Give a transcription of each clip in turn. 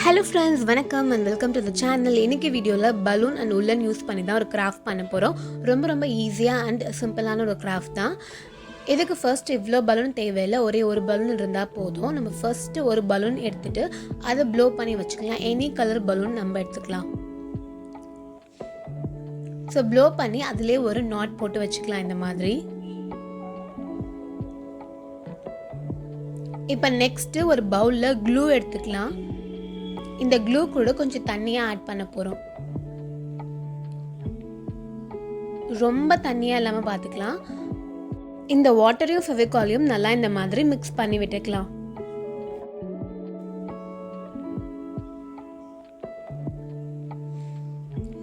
Hello friends, வணக்கம் and welcome to the channel. இன்னைக்கு வீடியோல பலூன் and woolen யூஸ் பண்ணி தான் ஒரு கிராஃப்ட் பண்ண போறோம். ரொம்ப ஈஸியா and சிம்பிளான ஒரு கிராஃப்ட் தான். இதுக்கு ஃபர்ஸ்ட் இவ்ளோ பலூன் தேவையில்லை, ஒரே ஒரு பலூன் இருந்தா போதும். நம்ம ஃபர்ஸ்ட் ஒரு பலூன் எடுத்துட்டு அதை ப்ளோ பண்ணி வச்சுக்கலாம். எனி கலர் பலூன் நம்ம எடுத்துக்கலாம். ஸோ ப்ளோ பண்ணி அதிலே ஒரு நாட் போட்டு வச்சுக்கலாம் இந்த மாதிரி. இப்போ நெக்ஸ்ட் ஒரு பவுல்ல க்ளூ எடுத்துக்கலாம். இந்த க்ளூ கூட கொஞ்சம் தண்ணியா ஆட் பண்ண போறோம். ரொம்ப தண்ணியா இல்லாம பாத்துக்கலாம். இந்த வாட்டரையும் ஃபெவிகாலையும் நல்லா இந்த மாதிரி மிக்ஸ் பண்ணி விட்டுக்கலாம்.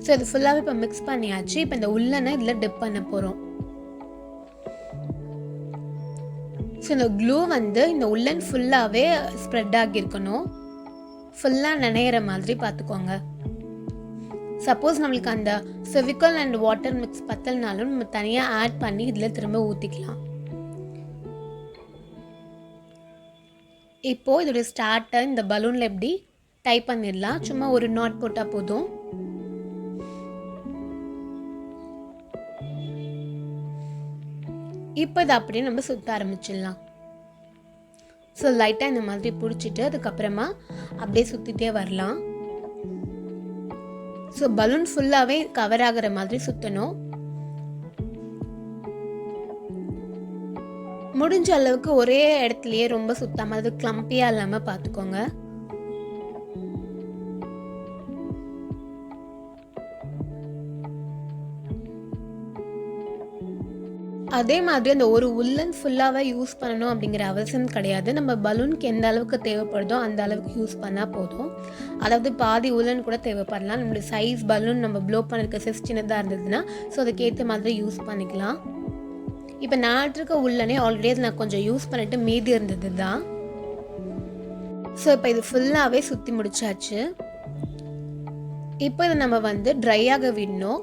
ஸோ இது ஃபுல்லாவே இப்போ மிக்ஸ் பண்ணியாச்சு. இப்போ இந்த உள்ளனை இதில் டிப் பண்ண போறோம். ஸோ இந்த க்ளூ இந்த உள்ளன் ஃபுல்லாவே ஸ்ப்ரெட் ஆகியிருக்கணும். ஃபுல்லாக நனையிற மாதிரி பார்த்துக்கோங்க. சப்போஸ் நம்மளுக்கு அந்த ஃபெவிகால் அண்ட் வாட்டர் மிக்ஸ் பத்தலனாலும் நம்ம தனியாக ஆட் பண்ணி இதில் திரும்ப ஊற்றிக்கலாம். இப்போது இதோடைய ஸ்டார்ட்டை இந்த பலூனில் எப்படி டைப் பண்ணிடலாம். சும்மா ஒரு நாட் போட்டால் போதும். இப்போ இதை அப்படியே நம்ம சுற்ற ஆரம்பிச்சிடலாம். ஸோ லைட்டாக இந்த மாதிரி பிடிச்சிட்டு அதுக்கப்புறமா அப்படியே சுற்றிட்டே வரலாம். ஸோ பலூன் ஃபுல்லாகவே கவர் ஆகிற மாதிரி சுற்றணும். முடிஞ்ச அளவுக்கு ஒரே இடத்துலையே ரொம்ப சுத்தாமல் அது கிளம்பியாக இல்லாமல் பார்த்துக்கோங்க. அதே மாதிரி அந்த ஒரு உள்ளன் ஃபுல்லாகவே யூஸ் பண்ணணும் அப்படிங்கிற அவசியம் கிடையாது. நம்ம பலூனுக்கு எந்த அளவுக்கு தேவைப்படுதோ அந்த அளவுக்கு யூஸ் பண்ணால் போதும். அதாவது பாதி உள்ளன் கூட தேவைப்படலாம். நம்மளுடைய சைஸ் பலூன் நம்ம ப்ளோ பண்ணிருக்க சைஸ் சின்னதாக இருந்ததுன்னா ஸோ அதுக்கேற்ற மாதிரி யூஸ் பண்ணிக்கலாம். இப்போ நான் எடுத்துருக்க உள்ளனே ஆல்ரெடி அது நான் கொஞ்சம் யூஸ் பண்ணிட்டு மீதி இருந்தது தான். ஸோ இப்போ இது ஃபுல்லாகவே சுற்றி முடிச்சாச்சு. இப்போ இதை நம்ம ட்ரை ஆக விடணும்.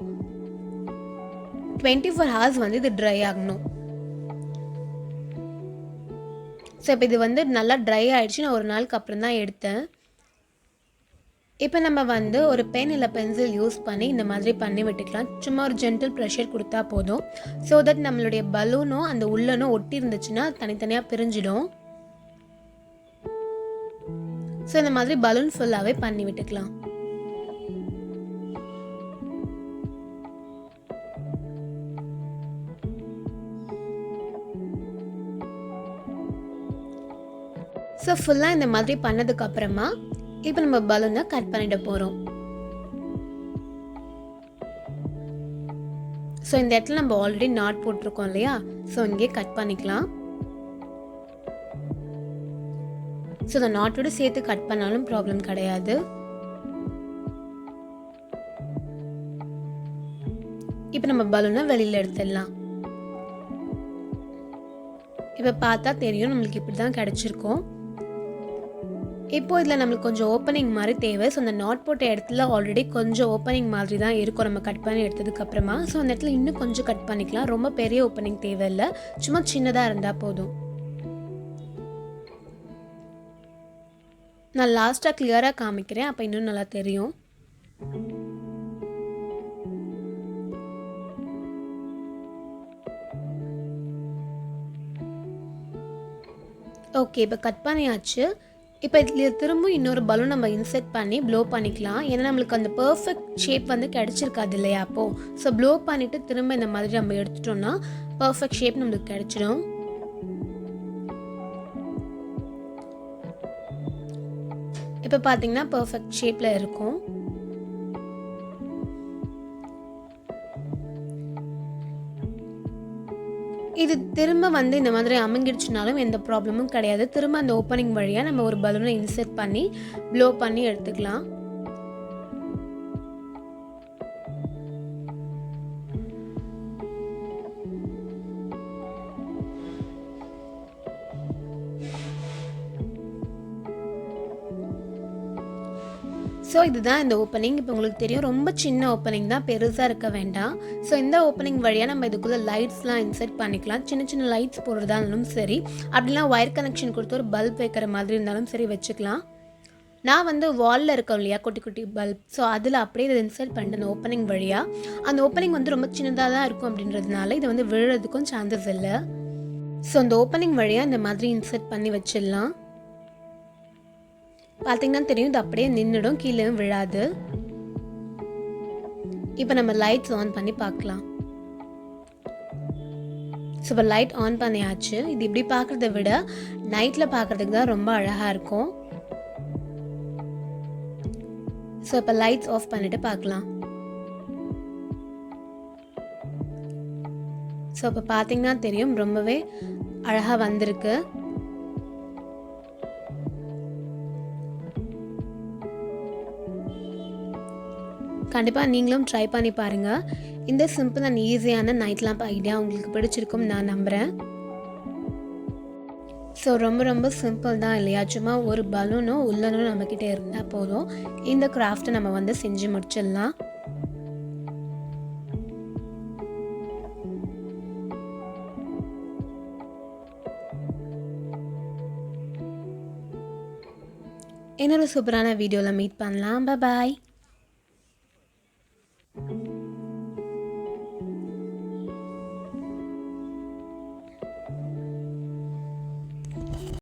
24 hours இது ட்ரை ஆகணும். ஸோ இப்போ இது நல்லா ட்ரை ஆகிடுச்சு. நான் ஒரு நாளுக்கு அப்புறம் தான் எடுத்தேன். இப்போ நம்ம ஒரு பென் இல்லை பென்சில் யூஸ் பண்ணி இந்த மாதிரி பண்ணி விட்டுக்கலாம். சும்மா ஒரு ஜென்டில் ப்ரெஷர் கொடுத்தா போதும். ஸோ தட் நம்மளுடைய பலூனும் அந்த உள்ளனும் ஒட்டி இருந்துச்சுன்னா தனித்தனியாக பிரிஞ்சிடும். ஸோ இந்த மாதிரி பலூன் ஃபுல்லாகவே பண்ணி விட்டுக்கலாம். ஸோ ஃபுல்லாக இந்த மாதிரி பண்ணதுக்கு அப்புறமா இப்போ நம்ம பலூனை கட் பண்ணிட போகிறோம். ஸோ இந்த இடத்துல நம்ம ஆல்ரெடி நாட் போட்டிருக்கோம் இல்லையா, ஸோ இங்கே கட் பண்ணிக்கலாம். ஸோ இந்த நாட்டோடு சேர்த்து கட் பண்ணாலும் ப்ராப்ளம் கிடையாது. இப்போ நம்ம பலூனை வெளியில் எடுத்துடலாம். இப்போ பார்த்தா தெரியும் நம்மளுக்கு இப்படி தான் கிடச்சிருக்கோம். இப்போ இதில் நம்மளுக்கு கொஞ்சம் ஓப்பனிங் மாதிரி தேவை. ஸோ அந்த நாட் போட்ட இடத்துல ஆல்ரெடி கொஞ்சம் ஓப்பனிங் மாதிரி தான் இருக்கும் நம்ம கட் பண்ணி எடுத்ததுக்கப்புறமா. ஸோ அந்த இடத்துல இன்னும் கொஞ்சம் கட் பண்ணிக்கலாம். ரொம்ப பெரிய ஓப்பனிங் தேவையில்லை, சும்மா சின்னதாக இருந்தால் போதும். நான் லாஸ்ட்டாக கிளியராக காமிக்கிறேன், அப்போ இன்னும் நல்லா தெரியும். ஓகே, இப்போ கட் பண்ணியாச்சு. இப்போ இதில் திரும்ப இன்னொரு பலூன் நம்ம இன்செர்ட் பண்ணி ப்ளோ பண்ணிக்கலாம். ஏன்னா நம்மளுக்கு அந்த பர்ஃபெக்ட் ஷேப் கிடச்சிருக்காது இல்லையா அப்போது. ஸோ ப்ளோ பண்ணிவிட்டு திரும்ப இந்த மாதிரி நம்ம எடுத்துட்டோம்னா பர்ஃபெக்ட் ஷேப் நம்மளுக்கு கிடச்சிடும். இப்போ பார்த்தீங்கன்னா பர்ஃபெக்ட் ஷேப்பில் இருக்கும். இது திரும்ப இந்த மாதிரி அமுங்கிடுச்சுனாலும் எந்த ப்ராப்ளமும் கிடையாது. திரும்ப அந்த ஓப்பனிங் வழியாக நம்ம ஒரு பலூனை இன்செர்ட் பண்ணி ப்ளோ பண்ணி எடுத்துக்கலாம். ஸோ இதுதான் இந்த ஓப்பனிங். இப்போ உங்களுக்கு தெரியும் ரொம்ப சின்ன ஓப்பனிங் தான், பெருசாக இருக்க வேண்டாம். ஸோ இந்த ஓப்பனிங் வழியாக நம்ம இதுக்குள்ளே லைட்ஸ்லாம் இன்செர்ட் பண்ணிக்கலாம். சின்ன சின்ன லைட்ஸ் போடுறதா இருந்தாலும் சரி, அப்படிலாம் ஒயர் கனெக்ஷன் கொடுத்து ஒரு பல்ப் வைக்கிற மாதிரி இருந்தாலும் சரி வச்சுக்கலாம். நான் வந்து வாலில் இருக்கோம் இல்லையா குட்டி குட்டி பல்ப், ஸோ அதில் அப்படியே இதை இன்சர்ட் பண்ணிட்டு அந்த ஓப்பனிங் வழியாக, அந்த ஓப்பனிங் வந்து ரொம்ப சின்னதாக தான் இருக்கும் அப்படின்றதுனால இது வந்து விழுறதுக்கும் சான்சஸ் இல்லை. ஸோ அந்த ஓப்பனிங் வழியாக இந்த மாதிரி இன்சர்ட் பண்ணி வச்சிடலாம். பார்த்திங்கன்னா தெரியும், இது அப்படியே நின்றுடும், கீழே விழாது. இப்போ நம்ம லைட்ஸ் ஆன் பண்ணி பார்க்கலாம். ஸோ இப்போ லைட் ஆன் பண்ணியாச்சு. இது இப்படி பார்க்குறத விட நைட்டில் பார்க்குறதுக்கு தான் ரொம்ப அழகாக இருக்கும். ஸோ இப்போ லைட்ஸ் ஆஃப் பண்ணிவிட்டு பார்க்கலாம். ஸோ இப்போ பார்த்திங்கன்னா தெரியும், ரொம்பவே அழகாக வந்திருக்கு. கண்டிப்பாக நீங்களும் ட்ரை பண்ணி பாருங்கள். இந்த சிம்பிள் அண்ட் ஈஸியான நைட் லேம்ப் ஐடியா உங்களுக்கு பிடிச்சிருக்கும் நான் நம்புகிறேன். ஸோ ரொம்ப ரொம்ப சிம்பிள் தான் இல்லையா? சும்மா ஒரு பலூனும் உள்ளனும் நம்மக்கிட்ட இருந்தால் போதும், இந்த கிராஃப்ட்டை நம்ம வந்து செஞ்சு முடிச்சிடலாம். இன்னொரு சூப்பரான வீடியோவில் மீட் பண்ணலாம். பாய்.